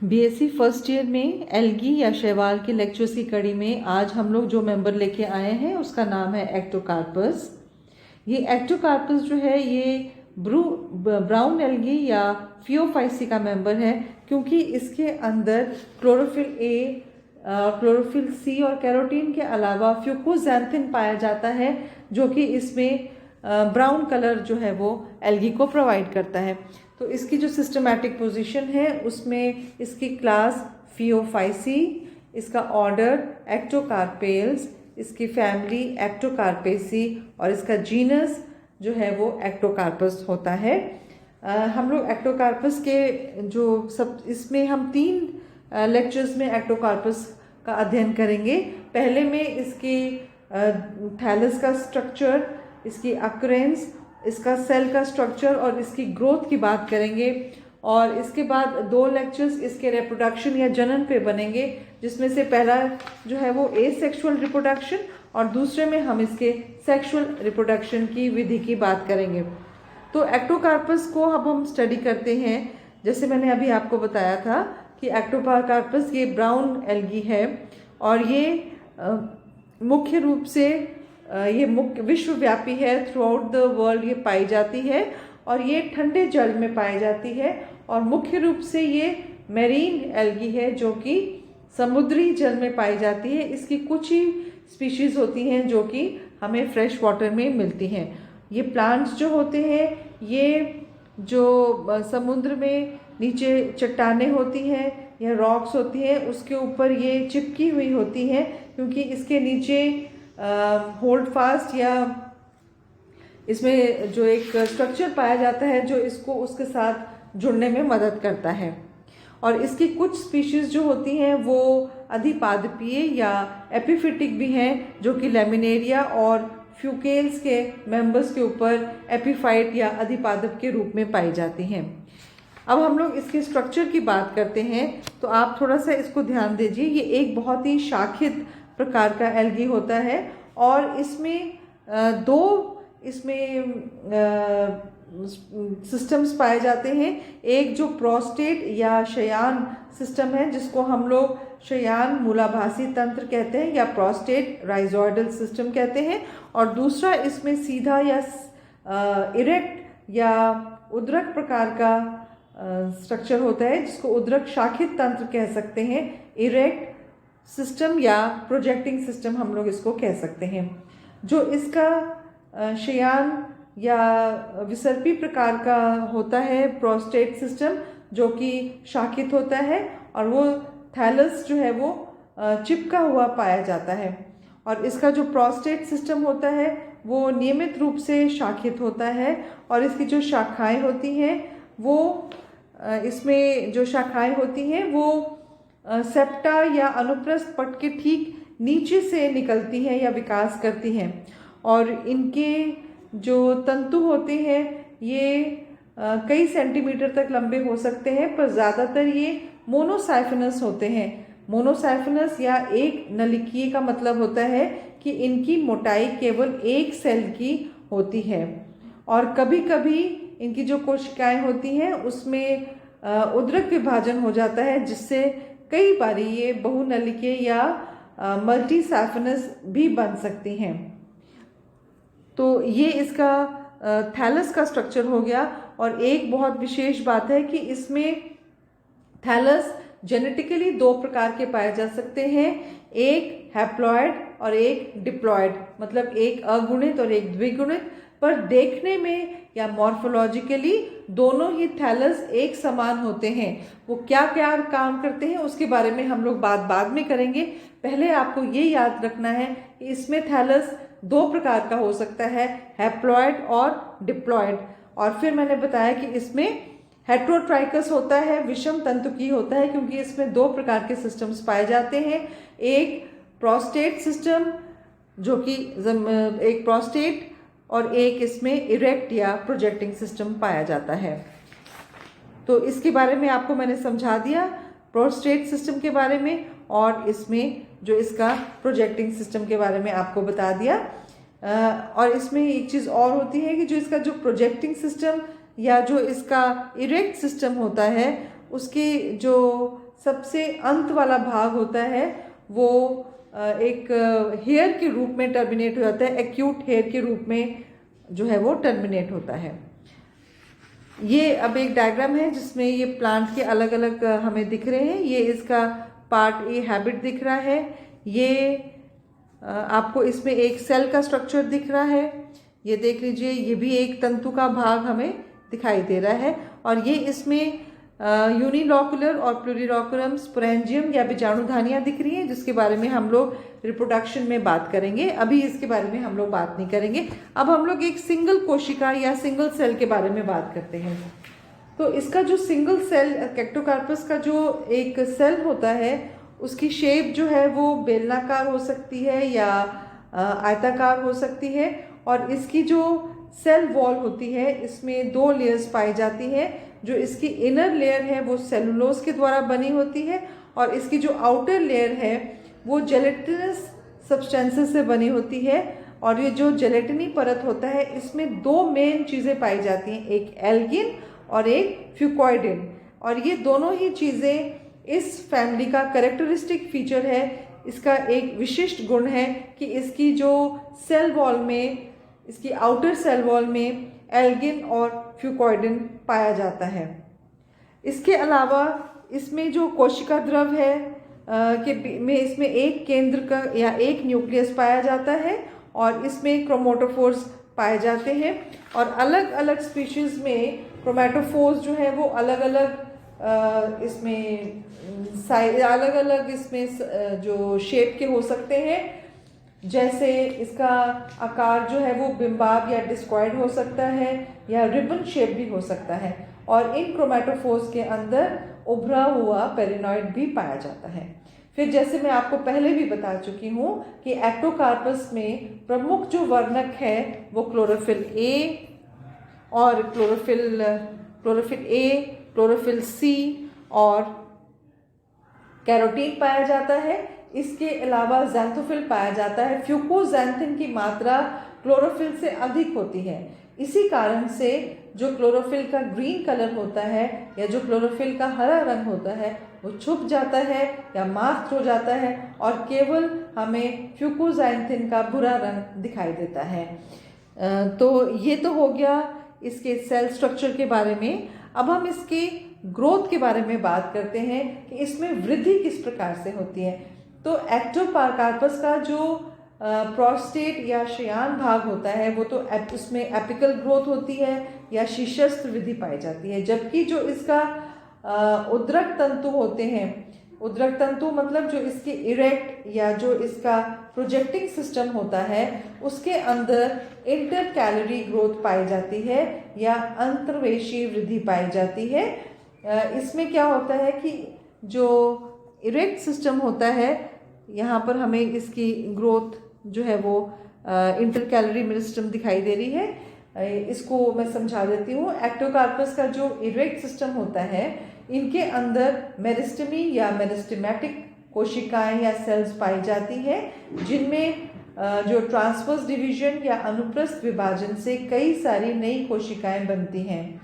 BSc first year में algae या शैवाल के लेक्चर्स की कड़ी में आज हम लोग जो मेंबर लेके आए हैं उसका नाम है एक्टोकार्पस। ये एक्टोकार्पस जो है ये ब्राउन एल्गी या फियोफाइसी का मेंबर है, क्योंकि इसके अंदर क्लोरोफिल ए, क्लोरोफिल सी और कैरोटीन के अलावा फ्यूकोजैंथिन पाया जाता है, जो कि इसमें ब्राउन कलर जो है वो एल्गी को प्रोवाइड करता है। तो इसकी जो सिस्टमैटिक पोजीशन है उसमें इसकी क्लास फियोफाइसी, इसका ऑर्डर एक्टोकार्पेल्स, इसकी फैमिली एक्टोकार्पेसी और इसका जीनस जो है वो एक्टोकार्पस होता है। हम लोग एक्टोकार्पस के जो सब इसमें हम 3 लेक्चर्स में एक्टोकार्पस का अध्ययन करेंगे। पहले में इसकी थैलस का स्ट्रक्चर, इसकी अक्रेंस, इसका सेल का स्ट्रक्चर और इसकी ग्रोथ की बात करेंगे, और इसके बाद 2 लेक्चर्स इसके रिप्रोडक्शन या जनन पे बनेंगे, जिसमें से पहला जो है वो एसेक्सुअल रिप्रोडक्शन और दूसरे में हम इसके सेक्सुअल रिप्रोडक्शन की विधि की बात करेंगे। तो एक्टोकार्पस को अब हम स्टडी करते हैं। जैसे मैंने अभी आपको बताया था कि एक्टोकार्पस ये ब्राउन एल्गी है और ये मुख्य रूप से ये मुख्य विश्वव्यापी है, थ्रू आउट द वर्ल्ड ये पाई जाती है और ये ठंडे जल में पाई जाती है, और मुख्य रूप से ये मैरीन एल्गी है जो कि समुद्री जल में पाई जाती है। इसकी कुछ ही स्पीशीज होती हैं जो कि हमें फ्रेश वाटर में मिलती हैं। ये प्लांट्स जो होते हैं ये जो समुद्र में नीचे चट्टानें होती हैं या रॉक्स होती हैं उसके ऊपर ये चिपकी हुई होती हैं, क्योंकि इसके नीचे होल्ड फास्ट या इसमें जो एक स्ट्रक्चर पाया जाता है जो इसको उसके साथ जुड़ने में मदद करता है। और इसकी कुछ स्पीशीज जो होती हैं वो अधिपादपीय या एपिफिटिक भी हैं, जो कि लेमिनेरिया और फ्यूकेल्स के मेंबर्स के ऊपर एपिफाइट या अधिपादप के रूप में पाई जाती हैं। अब हम लोग इसके स्ट्रक्चर की बात करते हैं, तो आप थोड़ा सा इसको ध्यान दीजिए। ये एक बहुत ही शाखित प्रकार का एल्गी होता है और इसमें 2 सिस्टम्स पाए जाते हैं। एक जो प्रोस्टेट या शयान सिस्टम है, जिसको हम लोग शयान मूलाभासी तंत्र कहते हैं या प्रोस्टेट राइजोइडल सिस्टम कहते हैं, और दूसरा इसमें सीधा या इरेक्ट या उद्रक प्रकार का स्ट्रक्चर होता है, जिसको उद्रक शाखित तंत्र कह सकते हैं। इरेक्ट सिस्टम या प्रोजेक्टिंग सिस्टम हम लोग इसको कह सकते हैं। जो इसका शयान या विसर्पी प्रकार का होता है प्रोस्टेट सिस्टम, जो कि शाखित होता है, और वो थैलस जो है वो चिपका हुआ पाया जाता है। और इसका जो प्रोस्टेट सिस्टम होता है वो नियमित रूप से शाखित होता है, और इसकी जो शाखाएं होती हैं वो इसमें जो शाखाएं होती हैं वो सेप्टा या अनुप्रस्थ पट के ठीक नीचे से निकलती हैं या विकास करती हैं, और इनके जो तंतु होते हैं ये कई सेंटीमीटर तक लंबे हो सकते हैं, पर ज़्यादातर ये मोनोसाइफिनस होते हैं। मोनोसाइफिनस या एक नलिकीय का मतलब होता है कि इनकी मोटाई केवल एक सेल की होती है, और कभी कभी इनकी जो कोशिकाएं होती हैं उसमें उद्रक विभाजन हो जाता है, जिससे कई बारी ये बहुनलिकीय या मल्टीसाइफिनस भी बन सकती हैं। तो ये इसका थैलस का स्ट्रक्चर हो गया। और एक बहुत विशेष बात है कि इसमें थैलस जेनेटिकली 2 प्रकार के पाए जा सकते हैं, एक हैप्लॉयड और एक डिप्लॉयड, मतलब एक अगुणित और एक द्विगुणित। पर देखने में या मॉर्फोलॉजिकली दोनों ही थैलस एक समान होते हैं। वो क्या क्या काम करते हैं उसके बारे में हम लोग बाद में करेंगे। पहले आपको ये याद रखना है कि इसमें थैलस 2 प्रकार का हो सकता है, हैप्लॉयड और डिप्लॉयड। और फिर मैंने बताया कि इसमें हेट्रोट्राइकस होता है, विषम तंतुकी होता है, क्योंकि इसमें 2 प्रकार के सिस्टम्स पाए जाते हैं। एक प्रोस्टेट सिस्टम जो कि एक प्रोस्टेट, और एक इसमें इरेक्ट या प्रोजेक्टिंग सिस्टम पाया जाता है। तो इसके बारे में आपको मैंने समझा दिया, प्रोस्टेट सिस्टम के बारे में, और इसमें जो इसका प्रोजेक्टिंग सिस्टम के बारे में आपको बता दिया। और इसमें एक चीज़ और होती है कि जो इसका जो प्रोजेक्टिंग सिस्टम या जो इसका इरेक्ट सिस्टम होता है उसके जो सबसे अंत वाला भाग होता है वो एक हेयर के रूप में टर्मिनेट हो जाता है, एक्यूट हेयर के रूप में जो है वो टर्मिनेट होता है। ये अब एक डायग्राम है जिसमें ये प्लांट के अलग अलग हमें दिख रहे हैं। ये इसका पार्ट ए हैबिट दिख रहा है, ये आपको इसमें एक सेल का स्ट्रक्चर दिख रहा है, ये देख लीजिए, ये भी एक तंतु का भाग हमें दिखाई दे रहा है। और ये इसमें यूनिलॉकुलर और प्लूरिलॉकुलम स्पोरेंजियम या बीजाणुधानियाँ दिख रही हैं, जिसके बारे में हम लोग रिप्रोडक्शन में बात करेंगे। अभी इसके बारे में हम लोग बात नहीं करेंगे। अब हम लोग एक सिंगल कोशिका या सिंगल सेल के बारे में बात करते हैं। तो इसका जो सिंगल सेल कैक्टोकार्पस का जो एक सेल होता है, उसकी शेप जो है वो बेलनाकार हो सकती है या आयताकार हो सकती है। और इसकी जो सेल वॉल होती है, इसमें 2 लेयर्स पाई जाती है। जो इसकी इनर लेयर है वो सेलुलोज के द्वारा बनी होती है, और इसकी जो आउटर लेयर है वो जेलेटिनस सब्सटेंसेस से बनी होती है। और ये जो जेलेटिनी परत होता है, इसमें 2 मेन चीज़ें पाई जाती हैं, एक एल्गिन और एक फ्यूकॉइडिन। और ये दोनों ही चीज़ें इस फैमिली का कैरेक्टरिस्टिक फीचर है। इसका एक विशिष्ट गुण है कि इसकी जो सेल वॉल में, इसकी आउटर सेल वॉल में एल्गिन और फ्यूकॉइडिन पाया जाता है। इसके अलावा इसमें जो कोशिका द्रव है में इसमें एक केंद्र का या एक न्यूक्लियस पाया जाता है, और इसमें क्रोमैटोफोर्स पाए जाते हैं। और अलग अलग स्पीशीज़ में क्रोमैटोफोर्स जो है वो अलग अलग इसमें अलग अलग इसमें जो शेप के हो सकते हैं। जैसे इसका आकार जो है वो बिम्बाब या डिस्क्वाइड हो सकता है, या रिबन शेप भी हो सकता है। और इन क्रोमैटोफोर्स के अंदर उभरा हुआ पेरिनॉइड भी पाया जाता है। फिर जैसे मैं आपको पहले भी बता चुकी हूँ कि एक्टोकार्पस में प्रमुख जो वर्णक है वो क्लोरोफिल ए और क्लोरोफिल ए, क्लोरोफिल सी और कैरोटीन पाया जाता है। इसके अलावा ज़ैंथोफिल पाया जाता है। फ्यूकोज़ैंथिन की मात्रा क्लोरोफिल से अधिक होती है। इसी कारण से जो क्लोरोफिल का ग्रीन कलर होता है या जो क्लोरोफिल का हरा रंग होता है वो छुप जाता है या मास्क हो जाता है, और केवल हमें फ्यूकोज़ैंथिन का भूरा रंग दिखाई देता है। तो ये तो हो गया इसके सेल स्ट्रक्चर के बारे में। अब हम इसके ग्रोथ के बारे में बात करते हैं कि इसमें वृद्धि किस प्रकार से होती है। तो एक्टोकार्पस का जो प्रोस्टेट या शयान भाग होता है वो तो उसमें एपिकल ग्रोथ होती है या शीर्षस्थ वृद्धि पाई जाती है। जबकि जो इसका उद्रक तंतु होते हैं, उद्रक तंतु मतलब जो इसके इरेक्ट या जो इसका प्रोजेक्टिंग सिस्टम होता है, उसके अंदर इंटर कैलोरी ग्रोथ पाई जाती है या अंतर्वेशी वृद्धि पाई जाती है। इसमें क्या होता है कि जो इरेक्ट सिस्टम होता है, यहाँ पर हमें इसकी ग्रोथ जो है वो इंटर कैलोरी मेरिस्टम दिखाई दे रही है। इसको मैं समझा देती हूँ। एक्टोकार्पस का जो इरेक्ट सिस्टम होता है, इनके अंदर मेरिस्टमी या मेरिस्टेमेटिक कोशिकाएं या सेल्स पाई जाती है, जिनमें जो ट्रांसवर्स डिवीजन या अनुप्रस्थ विभाजन से कई सारी नई कोशिकाएं बनती हैं।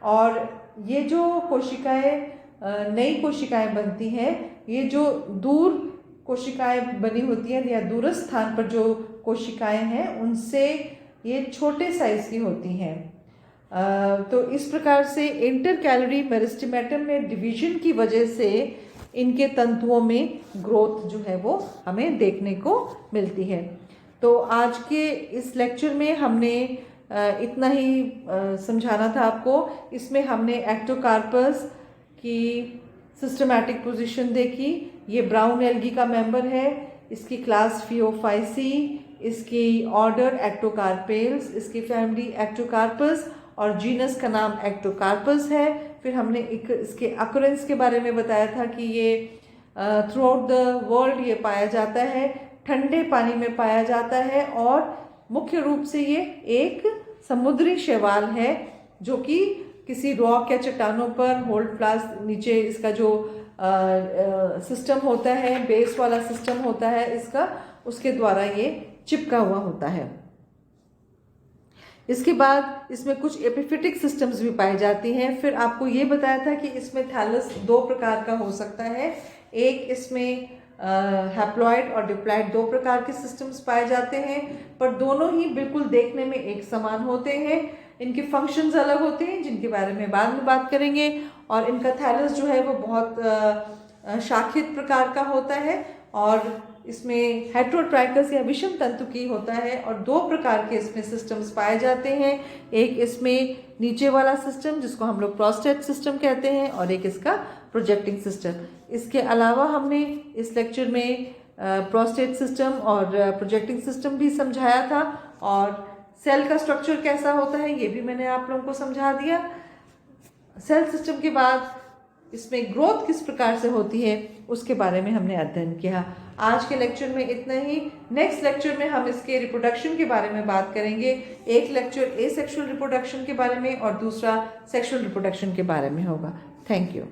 और ये जो कोशिकाएं नई कोशिकाएं बनती हैं, ये जो दूर कोशिकाएं बनी होती हैं या दूरस्थ स्थान पर जो कोशिकाएं हैं, उनसे ये छोटे साइज की होती हैं। तो इस प्रकार से इंटर कैलोरी मेरिस्टेमेटम में डिवीजन की वजह से इनके तंतुओं में ग्रोथ जो है वो हमें देखने को मिलती है। तो आज के इस लेक्चर में हमने इतना ही समझाना था आपको। इसमें हमने एक्टोकार्पस की सिस्टमैटिक पोजीशन देखी। ये ब्राउन एल्गी का मेंबर है, इसकी क्लास फियोफाइसी, इसकी ऑर्डर एक्टोकार्पेल्स, इसकी फैमिली एक्टोकार्पस और जीनस का नाम एक्टोकार्पस है। फिर हमने इसके अकरेंस के बारे में बताया था कि ये थ्रू आउट द वर्ल्ड ये पाया जाता है, ठंडे पानी में पाया जाता है, और मुख्य रूप से ये एक समुद्री शैवाल है जो कि किसी रॉक या चट्टानों पर होल्ड फ्लास्क नीचे इसका जो सिस्टम होता है, बेस वाला सिस्टम होता है इसका, उसके द्वारा ये चिपका हुआ होता है। इसके बाद इसमें कुछ एपिफिटिक सिस्टम्स भी पाई जाती हैं। फिर आपको ये बताया था कि इसमें थैलस दो प्रकार का हो सकता है, एक इसमें हैप्लॉइड और डिप्लॉइड दो प्रकार के सिस्टम्स पाए जाते हैं, पर दोनों ही बिल्कुल देखने में एक समान होते हैं। इनके फंक्शंस अलग होते हैं जिनके बारे में बाद में बात करेंगे, और इनका थैलस जो है वो बहुत शाखित प्रकार का होता है और इसमें हेट्रोट्राइकस या विषम तंतु की होता है, और दो प्रकार के इसमें सिस्टम्स पाए जाते हैं। एक इसमें नीचे वाला सिस्टम जिसको हम लोग प्रोस्टेट सिस्टम कहते हैं, और एक इसका प्रोजेक्टिंग सिस्टम। इसके अलावा हमने इस लेक्चर में प्रोस्टेट सिस्टम और प्रोजेक्टिंग सिस्टम भी समझाया था, और सेल का स्ट्रक्चर कैसा होता है ये भी मैंने आप लोगों को समझा दिया। सेल सिस्टम के बाद इसमें ग्रोथ किस प्रकार से होती है उसके बारे में हमने अध्ययन किया। आज के लेक्चर में इतना ही। नेक्स्ट लेक्चर में हम इसके रिप्रोडक्शन के बारे में बात करेंगे। एक लेक्चर एसेक्सुअल रिप्रोडक्शन के बारे में और दूसरा सेक्सुअल रिप्रोडक्शन के बारे में होगा। Thank you.